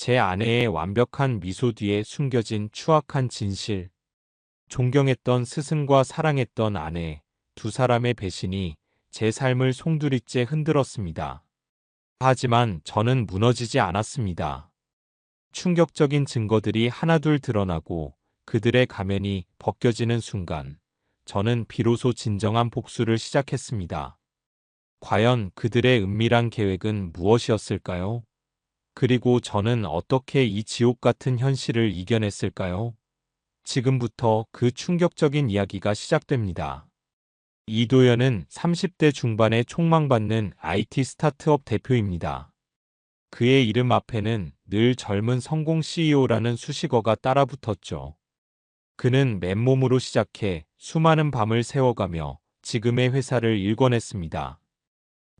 제 아내의 완벽한 미소 뒤에 숨겨진 추악한 진실. 존경했던 스승과 사랑했던 아내, 두 사람의 배신이 제 삶을 송두리째 흔들었습니다. 하지만 저는 무너지지 않았습니다. 충격적인 증거들이 하나둘 드러나고 그들의 가면이 벗겨지는 순간, 저는 비로소 진정한 복수를 시작했습니다. 과연 그들의 은밀한 계획은 무엇이었을까요? 그리고 저는 어떻게 이 지옥 같은 현실을 이겨냈을까요? 지금부터 그 충격적인 이야기가 시작됩니다. 이도현은 30대 중반에 촉망받는 IT 스타트업 대표입니다. 그의 이름 앞에는 늘 젊은 성공 CEO라는 수식어가 따라붙었죠. 그는 맨몸으로 시작해 수많은 밤을 새워가며 지금의 회사를 일궈냈습니다.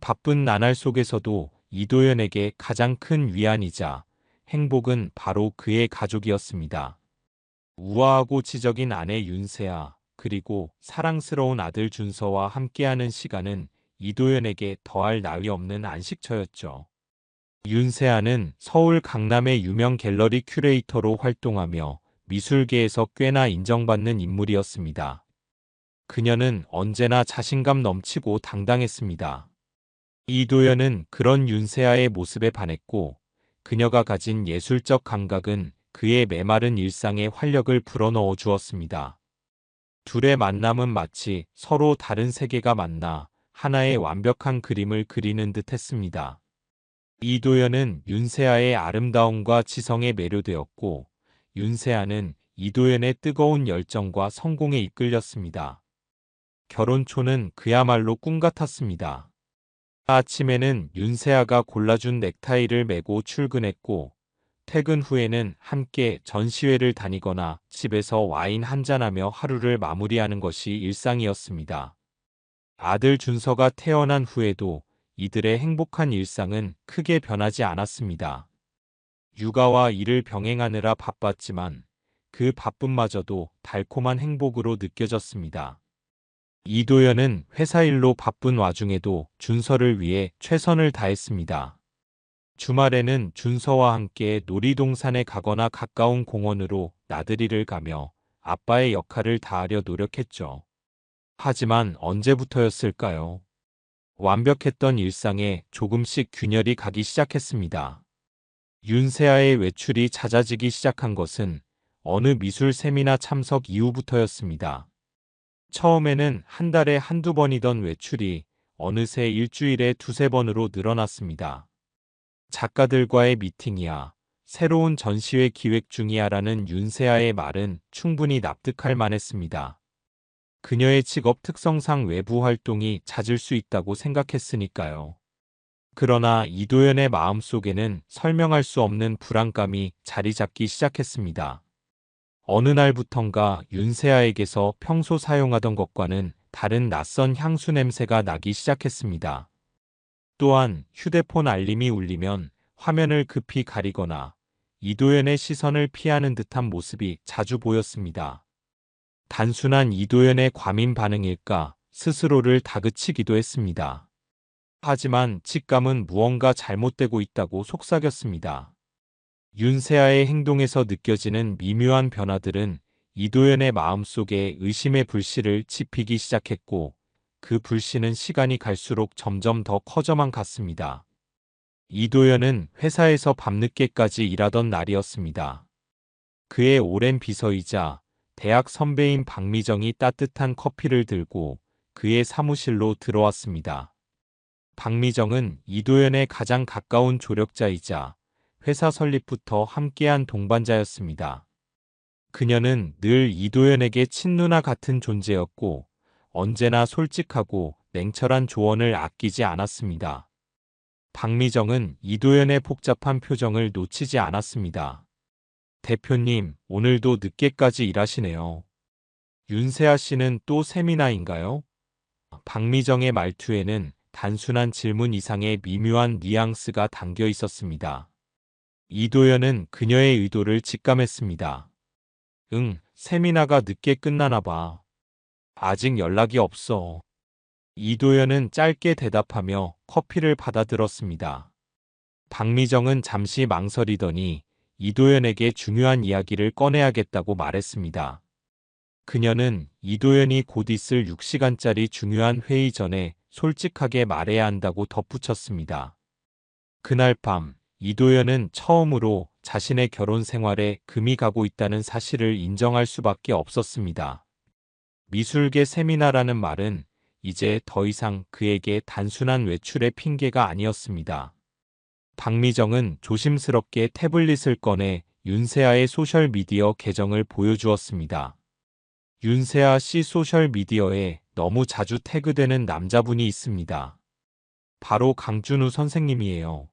바쁜 나날 속에서도 이도현에게 가장 큰 위안이자 행복은 바로 그의 가족이었습니다. 우아하고 지적인 아내 윤세아, 그리고 사랑스러운 아들 준서와 함께하는 시간은 이도현에게 더할 나위 없는 안식처였죠. 윤세아는 서울 강남의 유명 갤러리 큐레이터로 활동하며 미술계에서 꽤나 인정받는 인물이었습니다. 그녀는 언제나 자신감 넘치고 당당했습니다. 이도현은 그런 윤세아의 모습에 반했고, 그녀가 가진 예술적 감각은 그의 메마른 일상에 활력을 불어넣어 주었습니다. 둘의 만남은 마치 서로 다른 세계가 만나 하나의 완벽한 그림을 그리는 듯 했습니다. 이도현은 윤세아의 아름다움과 지성에 매료되었고, 윤세아는 이도현의 뜨거운 열정과 성공에 이끌렸습니다. 결혼 초는 그야말로 꿈 같았습니다. 아침에는 윤세아가 골라준 넥타이를 메고 출근했고, 퇴근 후에는 함께 전시회를 다니거나 집에서 와인 한잔하며 하루를 마무리하는 것이 일상이었습니다. 아들 준서가 태어난 후에도 이들의 행복한 일상은 크게 변하지 않았습니다. 육아와 일을 병행하느라 바빴지만 그 바쁨마저도 달콤한 행복으로 느껴졌습니다. 이도현은 회사 일로 바쁜 와중에도 준서를 위해 최선을 다했습니다. 주말에는 준서와 함께 놀이동산에 가거나 가까운 공원으로 나들이를 가며 아빠의 역할을 다하려 노력했죠. 하지만 언제부터였을까요? 완벽했던 일상에 조금씩 균열이 가기 시작했습니다. 윤세아의 외출이 잦아지기 시작한 것은 어느 미술 세미나 참석 이후부터였습니다. 처음에는 한 달에 한두 번이던 외출이 어느새 일주일에 두세 번으로 늘어났습니다. 작가들과의 미팅이야, 새로운 전시회 기획 중이야 라는 윤세아의 말은 충분히 납득할 만했습니다. 그녀의 직업 특성상 외부 활동이 잦을 수 있다고 생각했으니까요. 그러나 이도현의 마음속에는 설명할 수 없는 불안감이 자리 잡기 시작했습니다. 어느 날부턴가 윤세아에게서 평소 사용하던 것과는 다른 낯선 향수 냄새가 나기 시작했습니다. 또한 휴대폰 알림이 울리면 화면을 급히 가리거나 이도현의 시선을 피하는 듯한 모습이 자주 보였습니다. 단순한 이도현의 과민 반응일까 스스로를 다그치기도 했습니다. 하지만 직감은 무언가 잘못되고 있다고 속삭였습니다. 윤세아의 행동에서 느껴지는 미묘한 변화들은 이도현의 마음속에 의심의 불씨를 지피기 시작했고, 그 불씨는 시간이 갈수록 점점 더 커져만 갔습니다. 이도현은 회사에서 밤늦게까지 일하던 날이었습니다. 그의 오랜 비서이자 대학 선배인 박미정이 따뜻한 커피를 들고 그의 사무실로 들어왔습니다. 박미정은 이도현의 가장 가까운 조력자이자 회사 설립부터 함께한 동반자였습니다. 그녀는 늘 이도현에게 친누나 같은 존재였고 언제나 솔직하고 냉철한 조언을 아끼지 않았습니다. 박미정은 이도현의 복잡한 표정을 놓치지 않았습니다. 대표님, 오늘도 늦게까지 일하시네요. 윤세아 씨는 또 세미나인가요? 박미정의 말투에는 단순한 질문 이상의 미묘한 뉘앙스가 담겨 있었습니다. 이도현은 그녀의 의도를 직감했습니다. 응, 세미나가 늦게 끝나나 봐. 아직 연락이 없어. 이도현은 짧게 대답하며 커피를 받아들었습니다. 박미정은 잠시 망설이더니 이도현에게 중요한 이야기를 꺼내야겠다고 말했습니다. 그녀는 이도현이 곧 있을 6시간짜리 중요한 회의 전에 솔직하게 말해야 한다고 덧붙였습니다. 그날 밤 이도현은 처음으로 자신의 결혼 생활에 금이 가고 있다는 사실을 인정할 수밖에 없었습니다. 미술계 세미나라는 말은 이제 더 이상 그에게 단순한 외출의 핑계가 아니었습니다. 박미정은 조심스럽게 태블릿을 꺼내 윤세아의 소셜미디어 계정을 보여주었습니다. 윤세아 씨 소셜미디어에 너무 자주 태그되는 남자분이 있습니다. 바로 강준우 선생님이에요.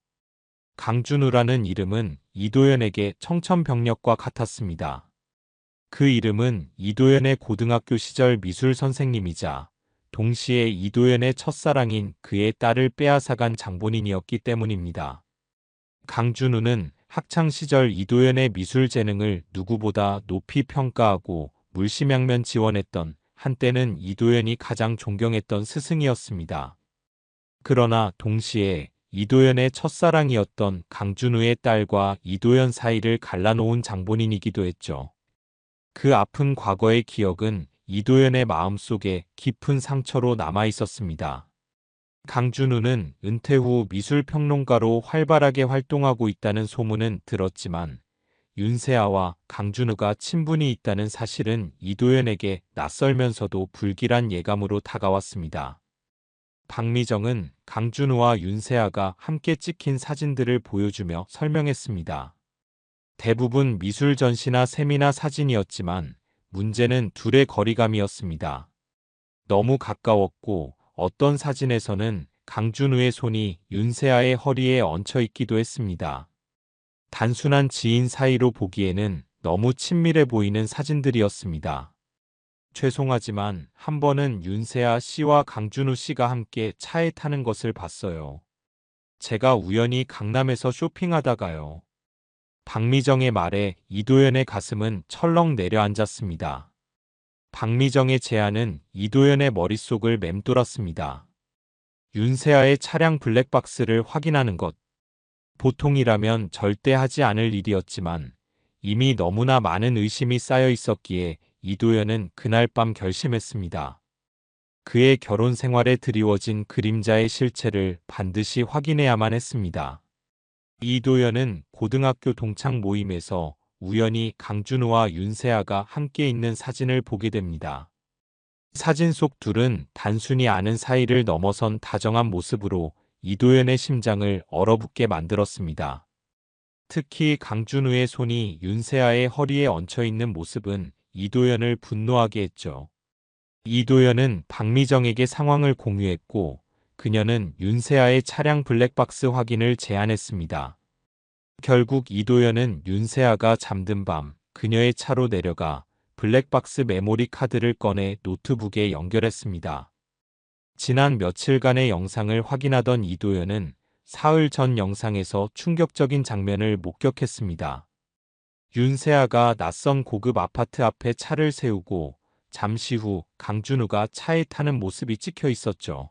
강준우라는 이름은 이도현에게 청천벽력과 같았습니다. 그 이름은 이도현의 고등학교 시절 미술 선생님이자 동시에 이도현의 첫사랑인 그의 딸을 빼앗아간 장본인이었기 때문입니다. 강준우는 학창시절 이도현의 미술 재능을 누구보다 높이 평가하고 물심양면 지원했던 한때는 이도현이 가장 존경했던 스승이었습니다. 그러나 동시에 이도현의 첫사랑이었던 강준우의 딸과 이도현 사이를 갈라놓은 장본인이기도 했죠. 그 아픈 과거의 기억은 이도현의 마음속에 깊은 상처로 남아 있었습니다. 강준우는 은퇴 후 미술평론가로 활발하게 활동하고 있다는 소문은 들었지만 윤세아와 강준우가 친분이 있다는 사실은 이도현에게 낯설면서도 불길한 예감으로 다가왔습니다. 박미정은 강준우와 윤세아가 함께 찍힌 사진들을 보여주며 설명했습니다. 대부분 미술 전시나 세미나 사진이었지만 문제는 둘의 거리감이었습니다. 너무 가까웠고 어떤 사진에서는 강준우의 손이 윤세아의 허리에 얹혀 있기도 했습니다. 단순한 지인 사이로 보기에는 너무 친밀해 보이는 사진들이었습니다. 죄송하지만 한 번은 윤세아 씨와 강준우 씨가 함께 차에 타는 것을 봤어요. 제가 우연히 강남에서 쇼핑하다가요. 박미정의 말에 이도현의 가슴은 철렁 내려앉았습니다. 박미정의 제안은 이도현의 머릿속을 맴돌았습니다. 윤세아의 차량 블랙박스를 확인하는 것. 보통이라면 절대 하지 않을 일이었지만 이미 너무나 많은 의심이 쌓여 있었기에 이도현은 그날 밤 결심했습니다. 그의 결혼 생활에 드리워진 그림자의 실체를 반드시 확인해야만 했습니다. 이도현은 고등학교 동창 모임에서 우연히 강준우와 윤세아가 함께 있는 사진을 보게 됩니다. 사진 속 둘은 단순히 아는 사이를 넘어선 다정한 모습으로 이도현의 심장을 얼어붙게 만들었습니다. 특히 강준우의 손이 윤세아의 허리에 얹혀 있는 모습은 이도현을 분노하게 했죠. 이도현은 박미정에게 상황을 공유했고 그녀는 윤세아의 차량 블랙박스 확인을 제안했습니다. 결국 이도현은 윤세아가 잠든 밤 그녀의 차로 내려가 블랙박스 메모리 카드를 꺼내 노트북에 연결했습니다. 지난 며칠간의 영상을 확인하던 이도현은 사흘 전 영상에서 충격적인 장면을 목격했습니다. 윤세아가 낯선 고급 아파트 앞에 차를 세우고 잠시 후 강준우가 차에 타는 모습이 찍혀 있었죠.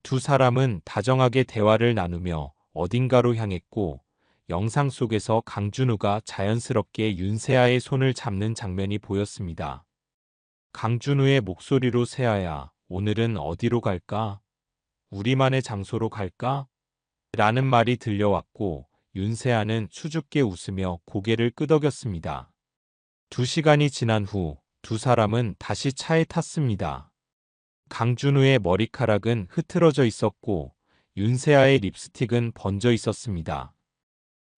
두 사람은 다정하게 대화를 나누며 어딘가로 향했고 영상 속에서 강준우가 자연스럽게 윤세아의 손을 잡는 장면이 보였습니다. 강준우의 목소리로 세아야, 오늘은 어디로 갈까? 우리만의 장소로 갈까? 라는 말이 들려왔고 윤세아는 수줍게 웃으며 고개를 끄덕였습니다. 2시간이 지난 후 두 사람은 다시 차에 탔습니다. 강준우의 머리카락은 흐트러져 있었고 윤세아의 립스틱은 번져 있었습니다.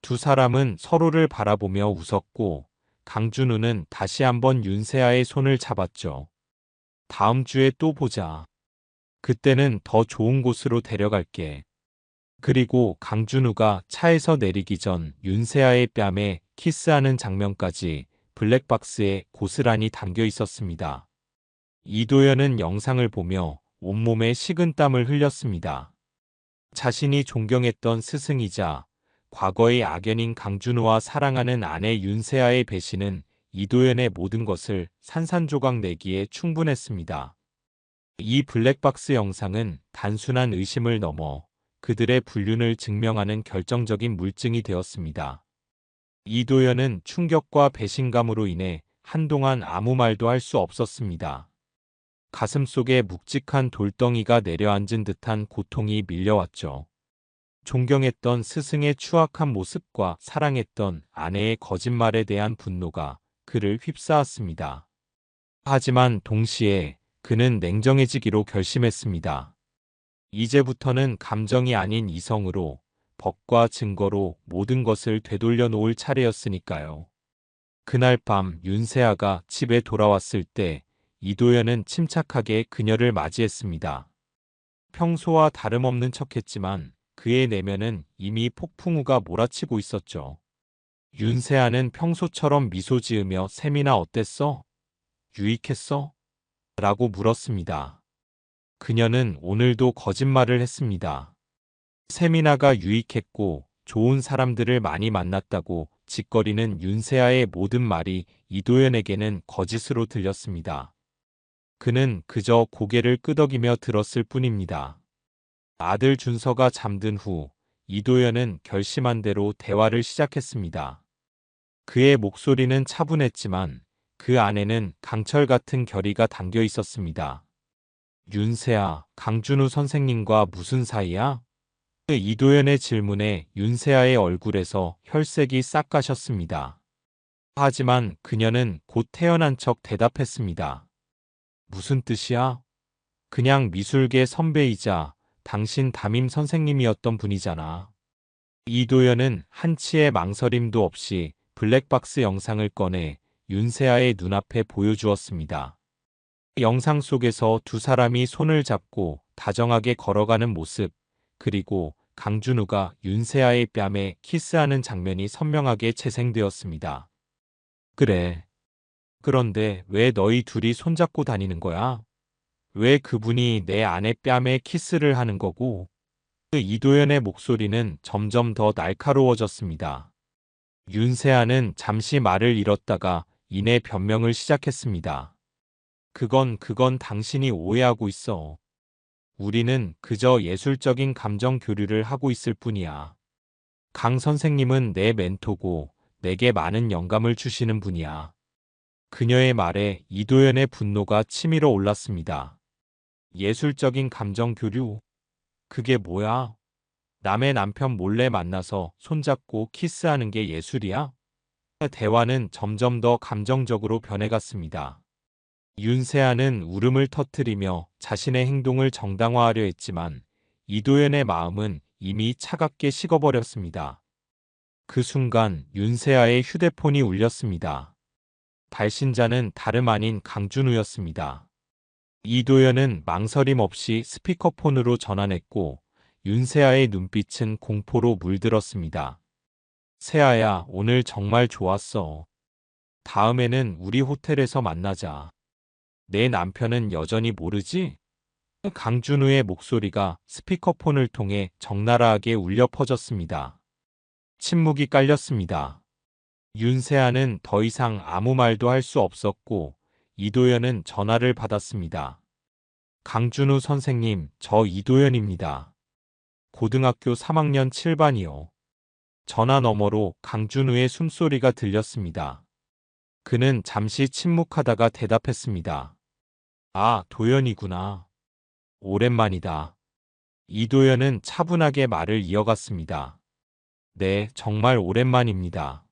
두 사람은 서로를 바라보며 웃었고 강준우는 다시 한번 윤세아의 손을 잡았죠. 다음 주에 또 보자. 그때는 더 좋은 곳으로 데려갈게. 그리고 강준우가 차에서 내리기 전 윤세아의 뺨에 키스하는 장면까지 블랙박스에 고스란히 담겨 있었습니다. 이도현은 영상을 보며 온몸에 식은땀을 흘렸습니다. 자신이 존경했던 스승이자 과거의 악연인 강준우와 사랑하는 아내 윤세아의 배신은 이도현의 모든 것을 산산조각 내기에 충분했습니다. 이 블랙박스 영상은 단순한 의심을 넘어 그들의 불륜을 증명하는 결정적인 물증이 되었습니다. 이도연은 충격과 배신감으로 인해 한동안 아무 말도 할 수 없었습니다. 가슴속에 묵직한 돌덩이가 내려앉은 듯한 고통이 밀려왔죠. 존경했던 스승의 추악한 모습과 사랑했던 아내의 거짓말에 대한 분노가 그를 휩싸았습니다. 하지만 동시에 그는 냉정해지기로 결심했습니다. 이제부터는 감정이 아닌 이성으로, 법과 증거로 모든 것을 되돌려 놓을 차례였으니까요. 그날 밤 윤세아가 집에 돌아왔을 때 이도연은 침착하게 그녀를 맞이했습니다. 평소와 다름없는 척했지만 그의 내면은 이미 폭풍우가 몰아치고 있었죠. 윤세아는 평소처럼 미소 지으며 세미나 어땠어? 유익했어? 라고 물었습니다. 그녀는 오늘도 거짓말을 했습니다. 세미나가 유익했고 좋은 사람들을 많이 만났다고 짓거리는 윤세아의 모든 말이 이도연에게는 거짓으로 들렸습니다. 그는 그저 고개를 끄덕이며 들었을 뿐입니다. 아들 준서가 잠든 후 이도연은 결심한 대로 대화를 시작했습니다. 그의 목소리는 차분했지만 그 안에는 강철 같은 결의가 담겨 있었습니다. 윤세아, 강준우 선생님과 무슨 사이야? 이도연의 질문에 윤세아의 얼굴에서 혈색이 싹 가셨습니다. 하지만 그녀는 곧 태연한 척 대답했습니다. 무슨 뜻이야? 그냥 미술계 선배이자 당신 담임 선생님이었던 분이잖아. 이도연은 한치의 망설임도 없이 블랙박스 영상을 꺼내 윤세아의 눈앞에 보여주었습니다. 영상 속에서 두 사람이 손을 잡고 다정하게 걸어가는 모습, 그리고 강준우가 윤세아의 뺨에 키스하는 장면이 선명하게 재생되었습니다. 그래. 그런데 왜 너희 둘이 손잡고 다니는 거야? 왜 그분이 내 아내 뺨에 키스를 하는 거고? 이도연의 목소리는 점점 더 날카로워졌습니다. 윤세아는 잠시 말을 잃었다가 이내 변명을 시작했습니다. 그건 당신이 오해하고 있어. 우리는 그저 예술적인 감정 교류를 하고 있을 뿐이야. 강 선생님은 내 멘토고 내게 많은 영감을 주시는 분이야. 그녀의 말에 이도연의 분노가 치밀어 올랐습니다. 예술적인 감정 교류? 그게 뭐야? 남의 남편 몰래 만나서 손잡고 키스하는 게 예술이야? 대화는 점점 더 감정적으로 변해갔습니다. 윤세아는 울음을 터뜨리며 자신의 행동을 정당화하려 했지만 이도연의 마음은 이미 차갑게 식어버렸습니다. 그 순간 윤세아의 휴대폰이 울렸습니다. 발신자는 다름 아닌 강준우였습니다. 이도연은 망설임 없이 스피커폰으로 전화했고 윤세아의 눈빛은 공포로 물들었습니다. 세아야, 오늘 정말 좋았어. 다음에는 우리 호텔에서 만나자. 내 남편은 여전히 모르지? 강준우의 목소리가 스피커폰을 통해 적나라하게 울려 퍼졌습니다. 침묵이 깔렸습니다. 윤세아는 더 이상 아무 말도 할 수 없었고 이도연은 전화를 받았습니다. 강준우 선생님, 저 이도연입니다. 고등학교 3학년 7반이요. 전화 너머로 강준우의 숨소리가 들렸습니다. 그는 잠시 침묵하다가 대답했습니다. 아, 도연이구나. 오랜만이다. 이도연은 차분하게 말을 이어갔습니다. 네, 정말 오랜만입니다.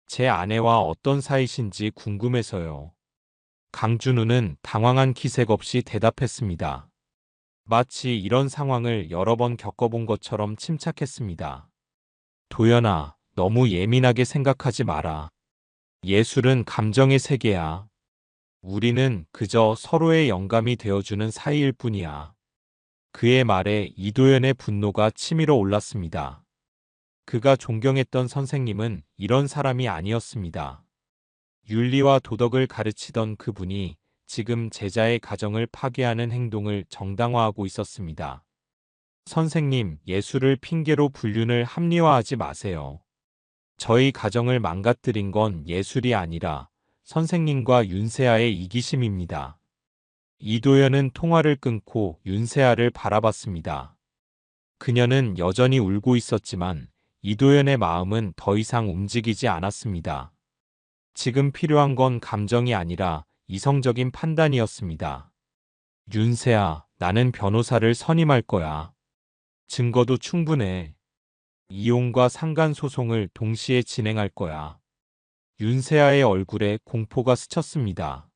제 아내와 어떤 사이신지 궁금해서요. 강준우는 당황한 기색 없이 대답했습니다. 마치 이런 상황을 여러 번 겪어본 것처럼 침착했습니다. 도연아, 너무 예민하게 생각하지 마라. 예술은 감정의 세계야. 우리는 그저 서로의 영감이 되어주는 사이일 뿐이야. 그의 말에 이도연의 분노가 치밀어 올랐습니다. 그가 존경했던 선생님은 이런 사람이 아니었습니다. 윤리와 도덕을 가르치던 그분이 지금 제자의 가정을 파괴하는 행동을 정당화하고 있었습니다. 선생님, 예술을 핑계로 불륜을 합리화하지 마세요. 저희 가정을 망가뜨린 건 예술이 아니라 선생님과 윤세아의 이기심입니다. 이도연은 통화를 끊고 윤세아를 바라봤습니다. 그녀는 여전히 울고 있었지만 이도현의 마음은 더 이상 움직이지 않았습니다. 지금 필요한 건 감정이 아니라 이성적인 판단이었습니다. 윤세아, 나는 변호사를 선임할 거야. 증거도 충분해. 이혼과 상간소송을 동시에 진행할 거야. 윤세아의 얼굴에 공포가 스쳤습니다.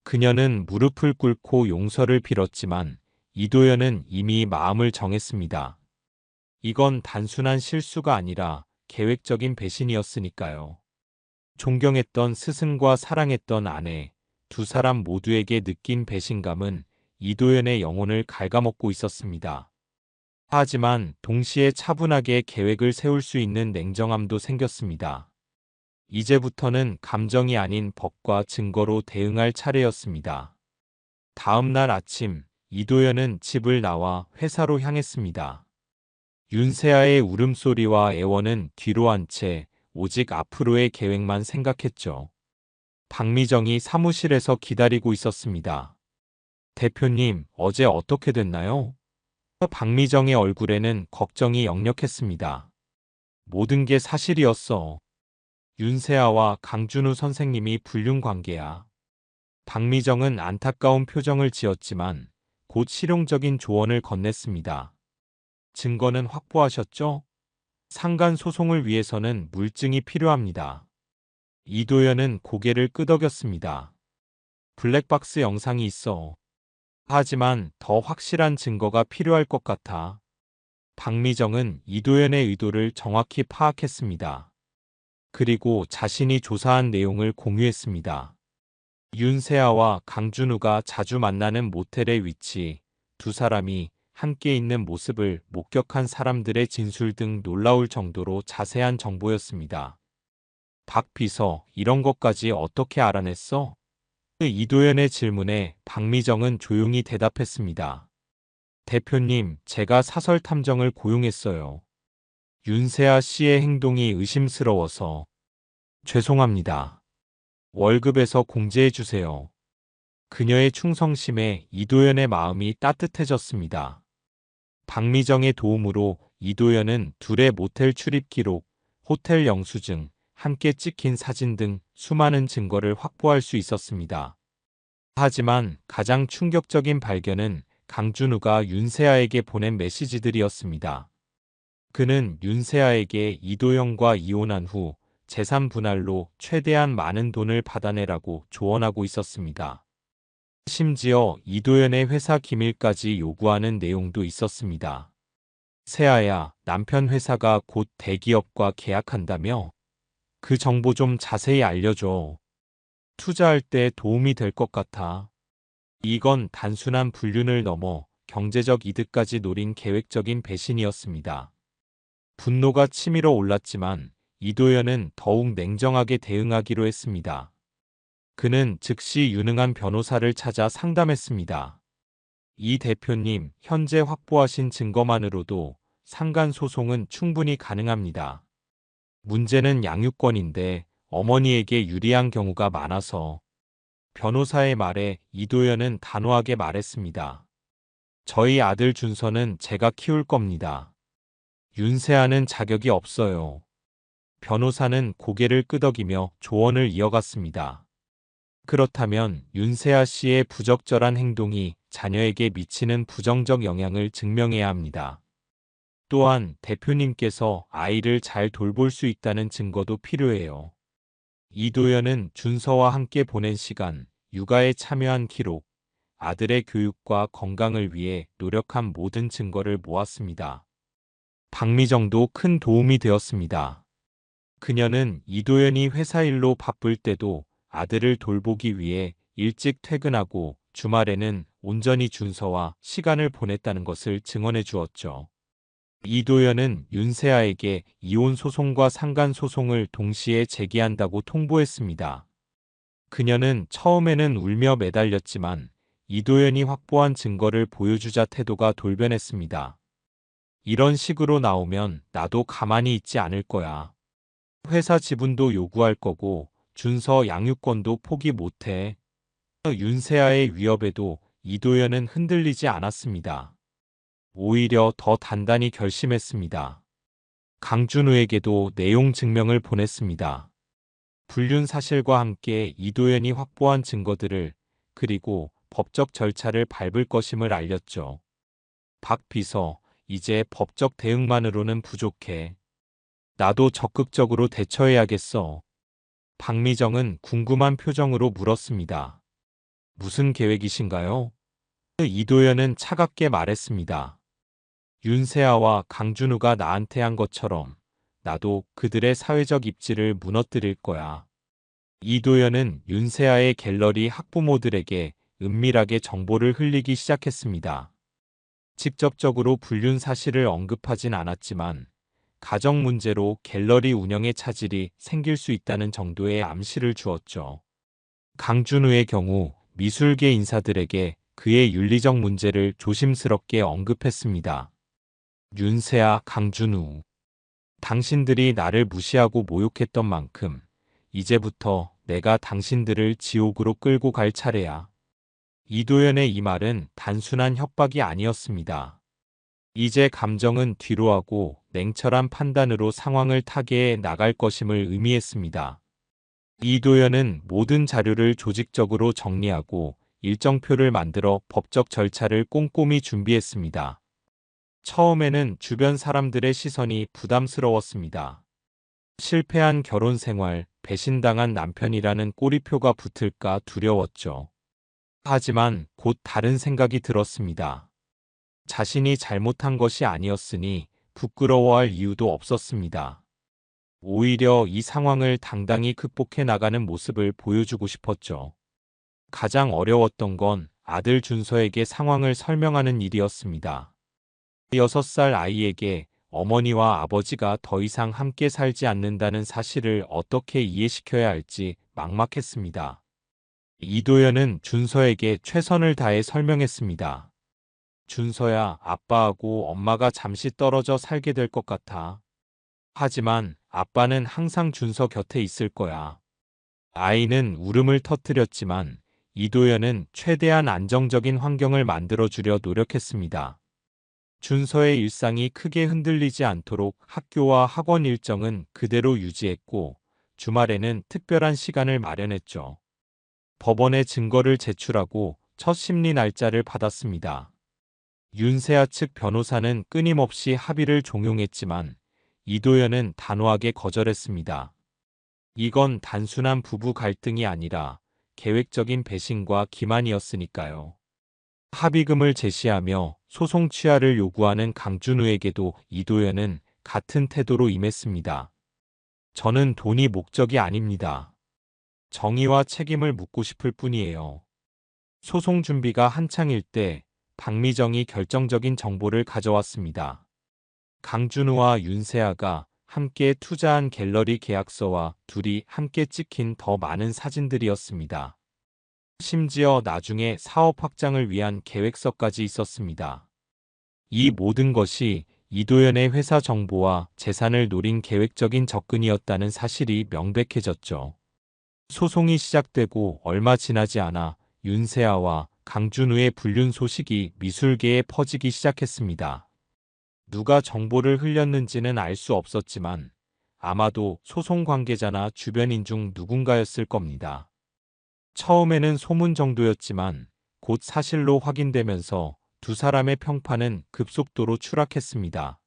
그녀는 무릎을 꿇고 용서를 빌었지만 이도현은 이미 마음을 정했습니다. 이건 단순한 실수가 아니라 계획적인 배신이었으니까요. 존경했던 스승과 사랑했던 아내, 두 사람 모두에게 느낀 배신감은 이도현의 영혼을 갉아먹고 있었습니다. 하지만 동시에 차분하게 계획을 세울 수 있는 냉정함도 생겼습니다. 이제부터는 감정이 아닌 법과 증거로 대응할 차례였습니다. 다음 날 아침, 이도현은 집을 나와 회사로 향했습니다. 윤세아의 울음소리와 애원은 뒤로 한 채 오직 앞으로의 계획만 생각했죠. 박미정이 사무실에서 기다리고 있었습니다. 대표님, 어제 어떻게 됐나요? 박미정의 얼굴에는 걱정이 역력했습니다. 모든 게 사실이었어. 윤세아와 강준우 선생님이 불륜 관계야. 박미정은 안타까운 표정을 지었지만 곧 실용적인 조언을 건넸습니다. 증거는 확보하셨죠? 상간 소송을 위해서는 물증이 필요합니다. 이도현은 고개를 끄덕였습니다. 블랙박스 영상이 있어. 하지만 더 확실한 증거가 필요할 것 같아. 박미정은 이도현의 의도를 정확히 파악했습니다. 그리고 자신이 조사한 내용을 공유했습니다. 윤세아와 강준우가 자주 만나는 모텔의 위치, 두 사람이 함께 있는 모습을 목격한 사람들의 진술 등 놀라울 정도로 자세한 정보였습니다. 박 비서, 이런 것까지 어떻게 알아냈어? 이도현의 질문에 박미정은 조용히 대답했습니다. 대표님, 제가 사설 탐정을 고용했어요. 윤세아 씨의 행동이 의심스러워서. 죄송합니다. 월급에서 공제해 주세요. 그녀의 충성심에 이도현의 마음이 따뜻해졌습니다. 박미정의 도움으로 이도현은 둘의 모텔 출입 기록, 호텔 영수증, 함께 찍힌 사진 등 수많은 증거를 확보할 수 있었습니다. 하지만 가장 충격적인 발견은 강준우가 윤세아에게 보낸 메시지들이었습니다. 그는 윤세아에게 이도현과 이혼한 후 재산 분할로 최대한 많은 돈을 받아내라고 조언하고 있었습니다. 심지어 이도현의 회사 기밀까지 요구하는 내용도 있었습니다. 세아야, 남편 회사가 곧 대기업과 계약한다며? 그 정보 좀 자세히 알려줘. 투자할 때 도움이 될 것 같아. 이건 단순한 불륜을 넘어 경제적 이득까지 노린 계획적인 배신이었습니다. 분노가 치밀어 올랐지만 이도현은 더욱 냉정하게 대응하기로 했습니다. 그는 즉시 유능한 변호사를 찾아 상담했습니다. 이 대표님, 현재 확보하신 증거만으로도 상간소송은 충분히 가능합니다. 문제는 양육권인데 어머니에게 유리한 경우가 많아서. 변호사의 말에 이도현은 단호하게 말했습니다. 저희 아들 준서는 제가 키울 겁니다. 윤세아는 자격이 없어요. 변호사는 고개를 끄덕이며 조언을 이어갔습니다. 그렇다면 윤세아 씨의 부적절한 행동이 자녀에게 미치는 부정적 영향을 증명해야 합니다. 또한 대표님께서 아이를 잘 돌볼 수 있다는 증거도 필요해요. 이도현은 준서와 함께 보낸 시간, 육아에 참여한 기록, 아들의 교육과 건강을 위해 노력한 모든 증거를 모았습니다. 박미정도 큰 도움이 되었습니다. 그녀는 이도현이 회사 일로 바쁠 때도 아들을 돌보기 위해 일찍 퇴근하고 주말에는 온전히 준서와 시간을 보냈다는 것을 증언해 주었죠. 이도현은 윤세아에게 이혼 소송과 상간 소송을 동시에 제기한다고 통보했습니다. 그녀는 처음에는 울며 매달렸지만 이도현이 확보한 증거를 보여주자 태도가 돌변했습니다. 이런 식으로 나오면 나도 가만히 있지 않을 거야. 회사 지분도 요구할 거고 준서 양육권도 포기 못해. 윤세아의 위협에도 이도현은 흔들리지 않았습니다. 오히려 더 단단히 결심했습니다. 강준우에게도 내용 증명을 보냈습니다. 불륜 사실과 함께 이도현이 확보한 증거들을 그리고 법적 절차를 밟을 것임을 알렸죠. 박 비서, 이제 법적 대응만으로는 부족해. 나도 적극적으로 대처해야겠어. 박미정은 궁금한 표정으로 물었습니다. 무슨 계획이신가요? 이도현은 차갑게 말했습니다. 윤세아와 강준우가 나한테 한 것처럼 나도 그들의 사회적 입지를 무너뜨릴 거야. 이도현은 윤세아의 갤러리 학부모들에게 은밀하게 정보를 흘리기 시작했습니다. 직접적으로 불륜 사실을 언급하진 않았지만 가정 문제로 갤러리 운영에 차질이 생길 수 있다는 정도의 암시를 주었죠. 강준우의 경우 미술계 인사들에게 그의 윤리적 문제를 조심스럽게 언급했습니다. 윤세아, 강준우. 당신들이 나를 무시하고 모욕했던 만큼 이제부터 내가 당신들을 지옥으로 끌고 갈 차례야. 이도현의 이 말은 단순한 협박이 아니었습니다. 이제 감정은 뒤로하고 냉철한 판단으로 상황을 타개해 나갈 것임을 의미했습니다. 이도현은 모든 자료를 조직적으로 정리하고 일정표를 만들어 법적 절차를 꼼꼼히 준비했습니다. 처음에는 주변 사람들의 시선이 부담스러웠습니다. 실패한 결혼 생활, 배신당한 남편이라는 꼬리표가 붙을까 두려웠죠. 하지만 곧 다른 생각이 들었습니다. 자신이 잘못한 것이 아니었으니 부끄러워할 이유도 없었습니다. 오히려 이 상황을 당당히 극복해 나가는 모습을 보여주고 싶었죠. 가장 어려웠던 건 아들 준서에게 상황을 설명하는 일이었습니다. 6살 아이에게 어머니와 아버지가 더 이상 함께 살지 않는다는 사실을 어떻게 이해시켜야 할지 막막했습니다. 이도현은 준서에게 최선을 다해 설명했습니다. 준서야, 아빠하고 엄마가 잠시 떨어져 살게 될 것 같아. 하지만 아빠는 항상 준서 곁에 있을 거야. 아이는 울음을 터뜨렸지만 이도현은 최대한 안정적인 환경을 만들어주려 노력했습니다. 준서의 일상이 크게 흔들리지 않도록 학교와 학원 일정은 그대로 유지했고 주말에는 특별한 시간을 마련했죠. 법원에 증거를 제출하고 첫 심리 날짜를 받았습니다. 윤세아 측 변호사는 끊임없이 합의를 종용했지만 이도현은 단호하게 거절했습니다. 이건 단순한 부부 갈등이 아니라 계획적인 배신과 기만이었으니까요. 합의금을 제시하며 소송 취하를 요구하는 강준우에게도 이도현은 같은 태도로 임했습니다. 저는 돈이 목적이 아닙니다. 정의와 책임을 묻고 싶을 뿐이에요. 소송 준비가 한창일 때 박미정이 결정적인 정보를 가져왔습니다. 강준우와 윤세아가 함께 투자한 갤러리 계약서와 둘이 함께 찍힌 더 많은 사진들이었습니다. 심지어 나중에 사업 확장을 위한 계획서까지 있었습니다. 이 모든 것이 이도현의 회사 정보와 재산을 노린 계획적인 접근이었다는 사실이 명백해졌죠. 소송이 시작되고 얼마 지나지 않아 윤세아와 강준우의 불륜 소식이 미술계에 퍼지기 시작했습니다. 누가 정보를 흘렸는지는 알 수 없었지만 아마도 소송 관계자나 주변인 중 누군가였을 겁니다. 처음에는 소문 정도였지만 곧 사실로 확인되면서 두 사람의 평판은 급속도로 추락했습니다.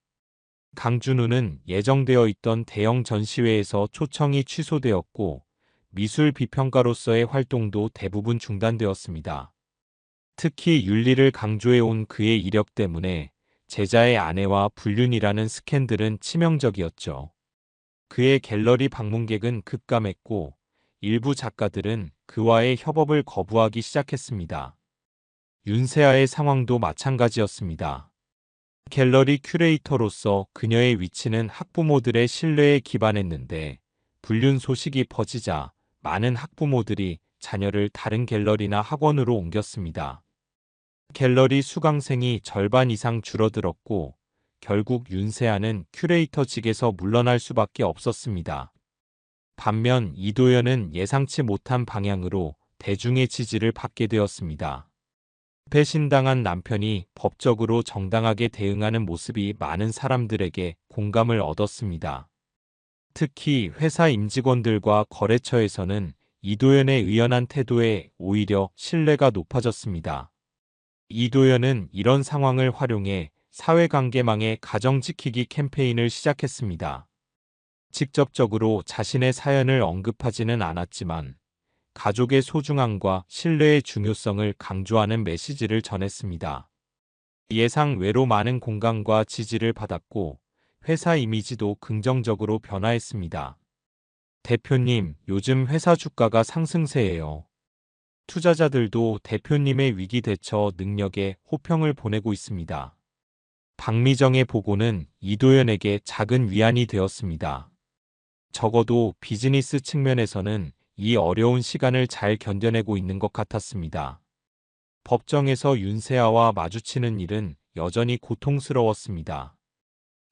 강준우는 예정되어 있던 대형 전시회에서 초청이 취소되었고 미술 비평가로서의 활동도 대부분 중단되었습니다. 특히 윤리를 강조해온 그의 이력 때문에 제자의 아내와 불륜이라는 스캔들은 치명적이었죠. 그의 갤러리 방문객은 급감했고 일부 작가들은 그와의 협업을 거부하기 시작했습니다. 윤세아의 상황도 마찬가지였습니다. 갤러리 큐레이터로서 그녀의 위치는 학부모들의 신뢰에 기반했는데 불륜 소식이 퍼지자 많은 학부모들이 자녀를 다른 갤러리나 학원으로 옮겼습니다. 갤러리 수강생이 절반 이상 줄어들었고 결국 윤세아는 큐레이터직에서 물러날 수밖에 없었습니다. 반면 이도현은 예상치 못한 방향으로 대중의 지지를 받게 되었습니다. 배신당한 남편이 법적으로 정당하게 대응하는 모습이 많은 사람들에게 공감을 얻었습니다. 특히 회사 임직원들과 거래처에서는 이도연의 의연한 태도에 오히려 신뢰가 높아졌습니다. 이도연은 이런 상황을 활용해 사회관계망의 가정지키기 캠페인을 시작했습니다. 직접적으로 자신의 사연을 언급하지는 않았지만 가족의 소중함과 신뢰의 중요성을 강조하는 메시지를 전했습니다. 예상 외로 많은 공감과 지지를 받았고 회사 이미지도 긍정적으로 변화했습니다. 대표님, 요즘 회사 주가가 상승세예요. 투자자들도 대표님의 위기 대처 능력에 호평을 보내고 있습니다. 박미정의 보고는 이도연에게 작은 위안이 되었습니다. 적어도 비즈니스 측면에서는 이 어려운 시간을 잘 견뎌내고 있는 것 같았습니다. 법정에서 윤세아와 마주치는 일은 여전히 고통스러웠습니다.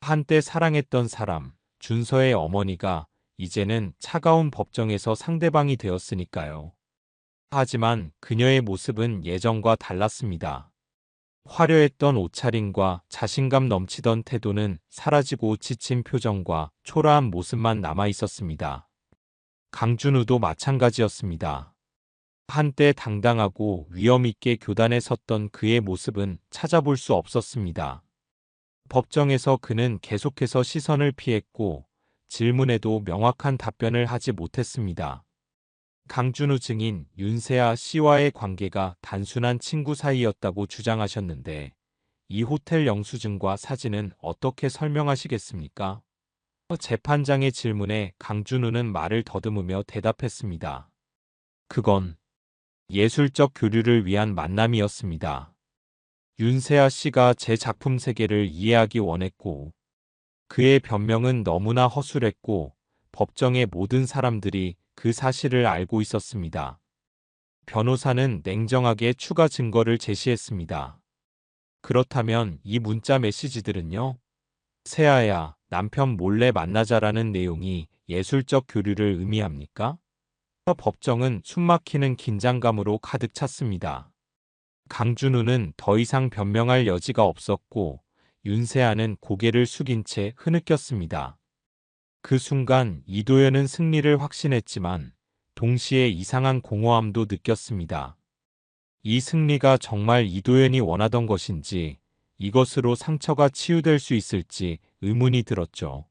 한때 사랑했던 사람, 준서의 어머니가 이제는 차가운 법정에서 상대방이 되었으니까요. 하지만 그녀의 모습은 예전과 달랐습니다. 화려했던 옷차림과 자신감 넘치던 태도는 사라지고 지친 표정과 초라한 모습만 남아 있었습니다. 강준우도 마찬가지였습니다. 한때 당당하고 위엄 있게 교단에 섰던 그의 모습은 찾아볼 수 없었습니다. 법정에서 그는 계속해서 시선을 피했고 질문에도 명확한 답변을 하지 못했습니다. 강준우 증인 윤세아 씨와의 관계가 단순한 친구 사이였다고 주장하셨는데 이 호텔 영수증과 사진은 어떻게 설명하시겠습니까? 재판장의 질문에 강준우는 말을 더듬으며 대답했습니다. 그건 예술적 교류를 위한 만남이었습니다. 윤세아 씨가 제 작품 세계를 이해하기 원했고 그의 변명은 너무나 허술했고 법정의 모든 사람들이 그 사실을 알고 있었습니다. 변호사는 냉정하게 추가 증거를 제시했습니다. 그렇다면 이 문자 메시지들은요? 세아야, 남편 몰래 만나자라는 내용이 예술적 교류를 의미합니까? 법정은 숨막히는 긴장감으로 가득 찼습니다. 강준우는 더 이상 변명할 여지가 없었고 윤세아는 고개를 숙인 채 흐느꼈습니다. 그 순간 이도연은 승리를 확신했지만 동시에 이상한 공허함도 느꼈습니다. 이 승리가 정말 이도연이 원하던 것인지 이것으로 상처가 치유될 수 있을지 의문이 들었죠.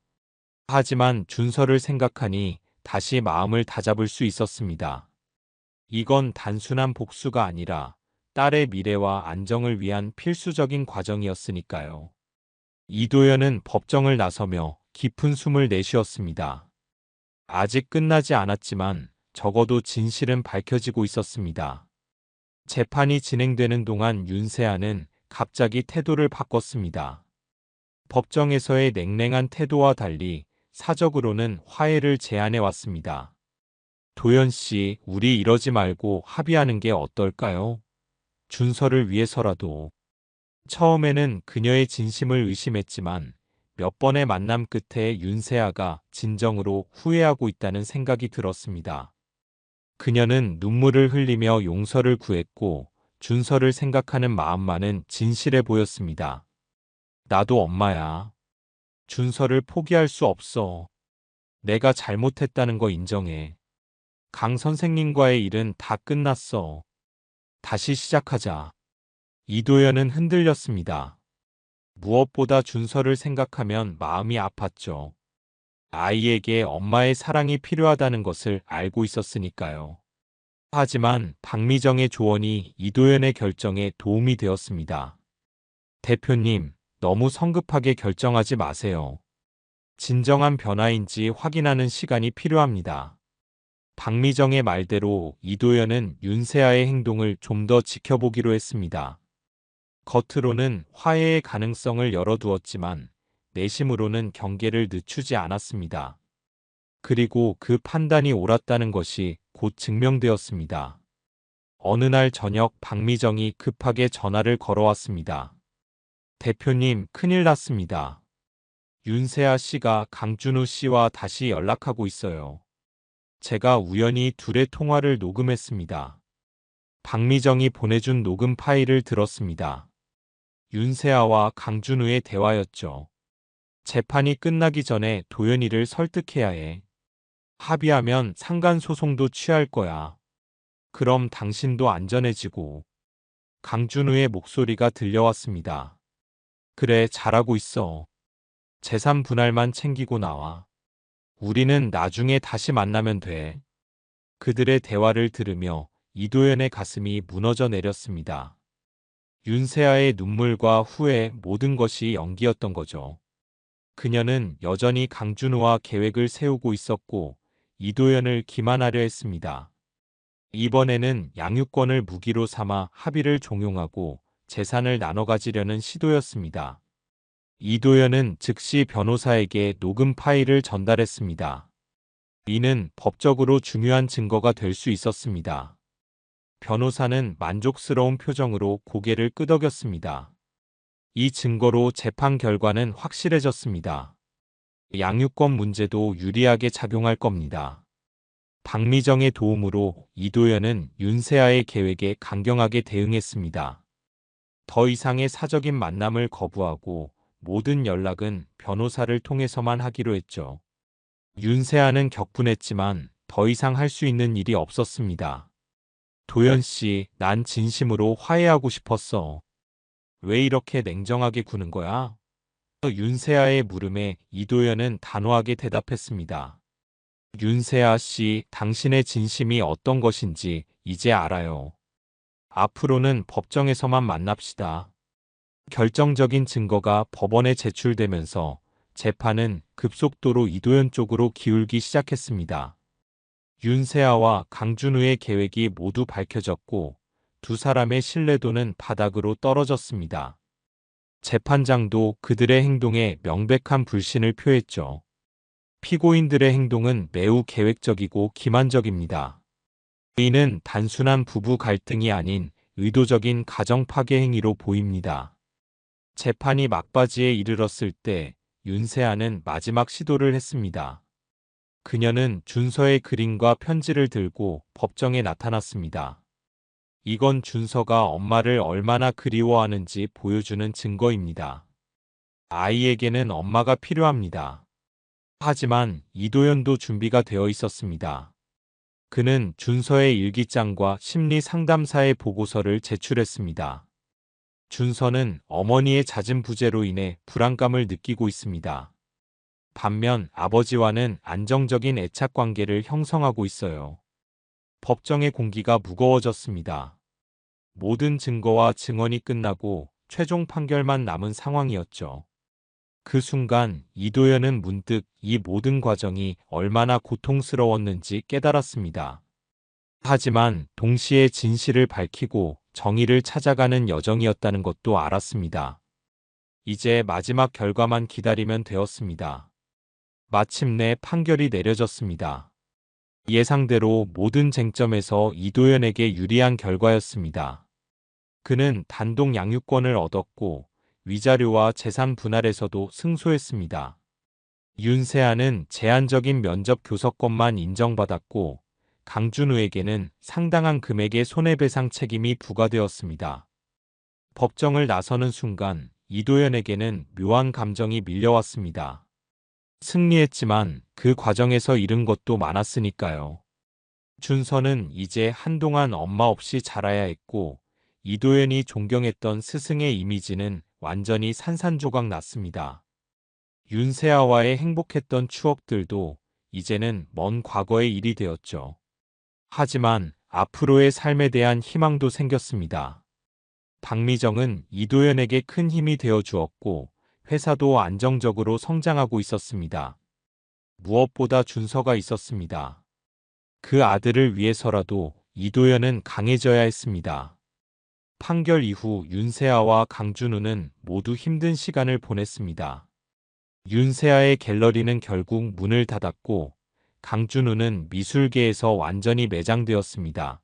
하지만 준서를 생각하니 다시 마음을 다잡을 수 있었습니다. 이건 단순한 복수가 아니라 딸의 미래와 안정을 위한 필수적인 과정이었으니까요. 이도연은 법정을 나서며 깊은 숨을 내쉬었습니다. 아직 끝나지 않았지만 적어도 진실은 밝혀지고 있었습니다. 재판이 진행되는 동안 윤세아는 갑자기 태도를 바꿨습니다. 법정에서의 냉랭한 태도와 달리 사적으로는 화해를 제안해 왔습니다. 도연 씨, 우리 이러지 말고 합의하는 게 어떨까요? 준서를 위해서라도. 처음에는 그녀의 진심을 의심했지만 몇 번의 만남 끝에 윤세아가 진정으로 후회하고 있다는 생각이 들었습니다. 그녀는 눈물을 흘리며 용서를 구했고 준서를 생각하는 마음만은 진실해 보였습니다. 나도 엄마야. 준서를 포기할 수 없어. 내가 잘못했다는 거 인정해. 강 선생님과의 일은 다 끝났어. 다시 시작하자. 이도연은 흔들렸습니다. 무엇보다 준서를 생각하면 마음이 아팠죠. 아이에게 엄마의 사랑이 필요하다는 것을 알고 있었으니까요. 하지만 박미정의 조언이 이도연의 결정에 도움이 되었습니다. 대표님, 너무 성급하게 결정하지 마세요. 진정한 변화인지 확인하는 시간이 필요합니다. 박미정의 말대로 이도연은 윤세아의 행동을 좀 더 지켜보기로 했습니다. 겉으로는 화해의 가능성을 열어두었지만 내심으로는 경계를 늦추지 않았습니다. 그리고 그 판단이 옳았다는 것이 곧 증명되었습니다. 어느 날 저녁 박미정이 급하게 전화를 걸어왔습니다. 대표님, 큰일 났습니다. 윤세아 씨가 강준우 씨와 다시 연락하고 있어요. 제가 우연히 둘의 통화를 녹음했습니다. 박미정이 보내준 녹음 파일을 들었습니다. 윤세아와 강준우의 대화였죠. 재판이 끝나기 전에 도연이를 설득해야 해. 합의하면 상간소송도 취할 거야. 그럼 당신도 안전해지고. 강준우의 목소리가 들려왔습니다. 그래, 잘하고 있어. 재산 분할만 챙기고 나와. 우리는 나중에 다시 만나면 돼. 그들의 대화를 들으며 이도연의 가슴이 무너져 내렸습니다. 윤세아의 눈물과 후회, 모든 것이 연기였던 거죠. 그녀는 여전히 강준우와 계획을 세우고 있었고 이도연을 기만하려 했습니다. 이번에는 양육권을 무기로 삼아 합의를 종용하고 재산을 나눠 가지려는 시도였습니다. 이도연은 즉시 변호사에게 녹음 파일을 전달했습니다. 이는 법적으로 중요한 증거가 될 수 있었습니다. 변호사는 만족스러운 표정으로 고개를 끄덕였습니다. 이 증거로 재판 결과는 확실해졌습니다. 양육권 문제도 유리하게 작용할 겁니다. 박미정의 도움으로 이도연은 윤세아의 계획에 강경하게 대응했습니다. 더 이상의 사적인 만남을 거부하고 모든 연락은 변호사를 통해서만 하기로 했죠. 윤세아는 격분했지만 더 이상 할 수 있는 일이 없었습니다. 도연 씨, 난 진심으로 화해하고 싶었어. 왜 이렇게 냉정하게 구는 거야? 윤세아의 물음에 이도연은 단호하게 대답했습니다. 윤세아 씨, 당신의 진심이 어떤 것인지 이제 알아요. 앞으로는 법정에서만 만납시다. 결정적인 증거가 법원에 제출되면서 재판은 급속도로 이도연 쪽으로 기울기 시작했습니다. 윤세아와 강준우의 계획이 모두 밝혀졌고 두 사람의 신뢰도는 바닥으로 떨어졌습니다. 재판장도 그들의 행동에 명백한 불신을 표했죠. 피고인들의 행동은 매우 계획적이고 기만적입니다. 이는 단순한 부부 갈등이 아닌 의도적인 가정 파괴 행위로 보입니다. 재판이 막바지에 이르렀을 때 윤세아는 마지막 시도를 했습니다. 그녀는 준서의 그림과 편지를 들고 법정에 나타났습니다. 이건 준서가 엄마를 얼마나 그리워하는지 보여주는 증거입니다. 아이에게는 엄마가 필요합니다. 하지만 이도연도 준비가 되어 있었습니다. 그는 준서의 일기장과 심리 상담사의 보고서를 제출했습니다. 준서는 어머니의 잦은 부재로 인해 불안감을 느끼고 있습니다. 반면 아버지와는 안정적인 애착 관계를 형성하고 있어요. 법정의 공기가 무거워졌습니다. 모든 증거와 증언이 끝나고 최종 판결만 남은 상황이었죠. 그 순간 이도연은 문득 이 모든 과정이 얼마나 고통스러웠는지 깨달았습니다. 하지만 동시에 진실을 밝히고 정의를 찾아가는 여정이었다는 것도 알았습니다. 이제 마지막 결과만 기다리면 되었습니다. 마침내 판결이 내려졌습니다. 예상대로 모든 쟁점에서 이도연에게 유리한 결과였습니다. 그는 단독 양육권을 얻었고 위자료와 재산 분할에서도 승소했습니다. 윤세아는 제한적인 면접 교섭권만 인정받았고 강준우에게는 상당한 금액의 손해배상 책임이 부과되었습니다. 법정을 나서는 순간 이도연에게는 묘한 감정이 밀려왔습니다. 승리했지만 그 과정에서 잃은 것도 많았으니까요. 준서는 이제 한동안 엄마 없이 자라야 했고 이도연이 존경했던 스승의 이미지는 완전히 산산조각 났습니다. 윤세아와의 행복했던 추억들도 이제는 먼 과거의 일이 되었죠. 하지만 앞으로의 삶에 대한 희망도 생겼습니다. 박미정은 이도연에게 큰 힘이 되어 주었고 회사도 안정적으로 성장하고 있었습니다. 무엇보다 준서가 있었습니다. 그 아들을 위해서라도 이도연은 강해져야 했습니다. 판결 이후 윤세아와 강준우는 모두 힘든 시간을 보냈습니다. 윤세아의 갤러리는 결국 문을 닫았고 강준우는 미술계에서 완전히 매장되었습니다.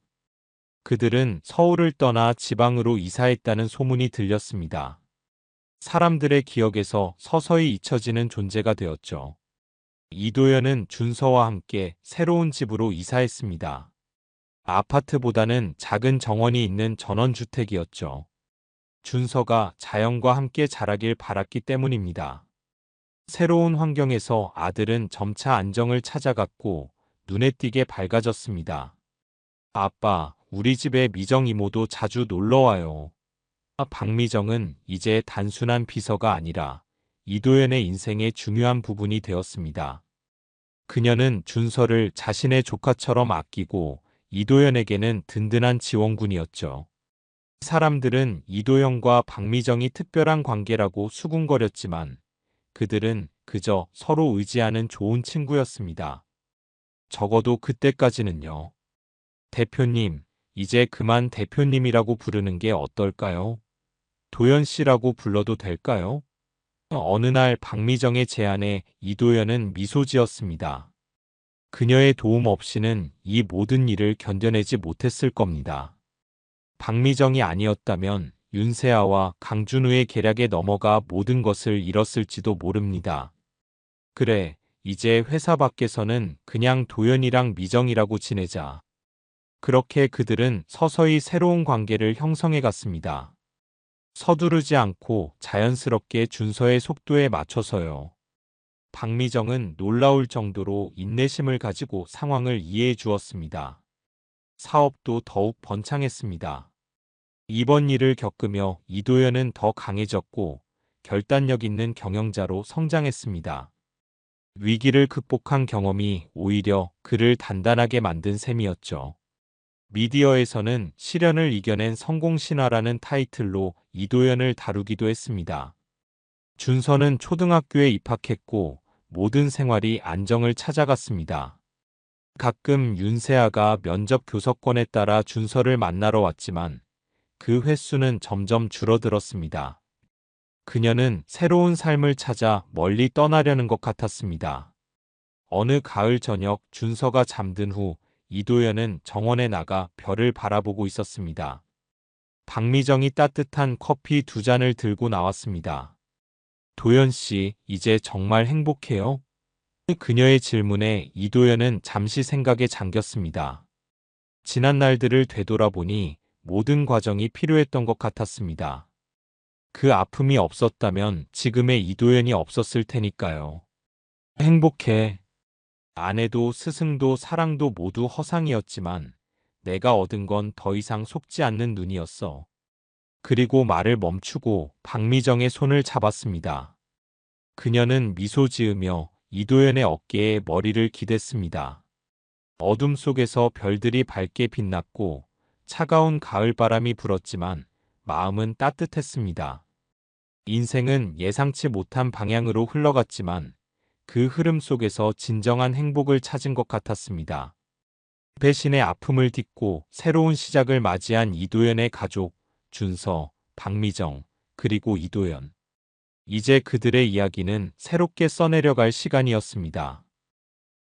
그들은 서울을 떠나 지방으로 이사했다는 소문이 들렸습니다. 사람들의 기억에서 서서히 잊혀지는 존재가 되었죠. 이도연은 준서와 함께 새로운 집으로 이사했습니다. 아파트보다는 작은 정원이 있는 전원주택이었죠. 준서가 자연과 함께 자라길 바랐기 때문입니다. 새로운 환경에서 아들은 점차 안정을 찾아갔고 눈에 띄게 밝아졌습니다. 아빠, 우리 집에 미정 이모도 자주 놀러 와요. 박미정은 이제 단순한 비서가 아니라 이도연의 인생의 중요한 부분이 되었습니다. 그녀는 준서를 자신의 조카처럼 아끼고 이도연에게는 든든한 지원군이었죠. 사람들은 이도연과 박미정이 특별한 관계라고 수군거렸지만 그들은 그저 서로 의지하는 좋은 친구였습니다. 적어도 그때까지는요. 대표님, 이제 그만 대표님이라고 부르는 게 어떨까요? 도연 씨라고 불러도 될까요? 어느 날 박미정의 제안에 이도연은 미소 지었습니다. 그녀의 도움 없이는 이 모든 일을 견뎌내지 못했을 겁니다. 박미정이 아니었다면 윤세아와 강준우의 계략에 넘어가 모든 것을 잃었을지도 모릅니다. 그래, 이제 회사 밖에서는 그냥 도연이랑 미정이라고 지내자. 그렇게 그들은 서서히 새로운 관계를 형성해 갔습니다. 서두르지 않고 자연스럽게 준서의 속도에 맞춰서요. 박미정은 놀라울 정도로 인내심을 가지고 상황을 이해해 주었습니다. 사업도 더욱 번창했습니다. 이번 일을 겪으며 이도연은 더 강해졌고 결단력 있는 경영자로 성장했습니다. 위기를 극복한 경험이 오히려 그를 단단하게 만든 셈이었죠. 미디어에서는 시련을 이겨낸 성공신화라는 타이틀로 이도연을 다루기도 했습니다. 준서는 초등학교에 입학했고 모든 생활이 안정을 찾아갔습니다. 가끔 윤세아가 면접 교섭권에 따라 준서를 만나러 왔지만 그 횟수는 점점 줄어들었습니다. 그녀는 새로운 삶을 찾아 멀리 떠나려는 것 같았습니다. 어느 가을 저녁 준서가 잠든 후 이도연은 정원에 나가 별을 바라보고 있었습니다. 박미정이 따뜻한 커피 2잔을 들고 나왔습니다. 도연 씨, 이제 정말 행복해요? 그녀의 질문에 이도연은 잠시 생각에 잠겼습니다. 지난 날들을 되돌아보니 모든 과정이 필요했던 것 같았습니다. 그 아픔이 없었다면 지금의 이도연이 없었을 테니까요. 행복해. 아내도 스승도 사랑도 모두 허상이었지만 내가 얻은 건 더 이상 속지 않는 눈이었어. 그리고 말을 멈추고 박미정의 손을 잡았습니다. 그녀는 미소 지으며 이도연의 어깨에 머리를 기댔습니다. 어둠 속에서 별들이 밝게 빛났고 차가운 가을바람이 불었지만 마음은 따뜻했습니다. 인생은 예상치 못한 방향으로 흘러갔지만 그 흐름 속에서 진정한 행복을 찾은 것 같았습니다. 배신의 아픔을 딛고 새로운 시작을 맞이한 이도연의 가족, 준서, 박미정, 그리고 이도연. 이제 그들의 이야기는 새롭게 써내려갈 시간이었습니다.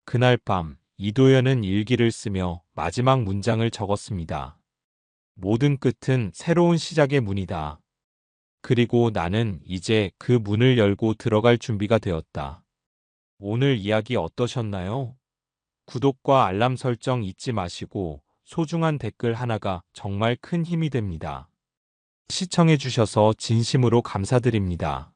그날 밤 이도연은 일기를 쓰며 마지막 문장을 적었습니다. 모든 끝은 새로운 시작의 문이다. 그리고 나는 이제 그 문을 열고 들어갈 준비가 되었다. 오늘 이야기 어떠셨나요? 구독과 알람 설정 잊지 마시고 소중한 댓글 하나가 정말 큰 힘이 됩니다. 시청해주셔서 진심으로 감사드립니다.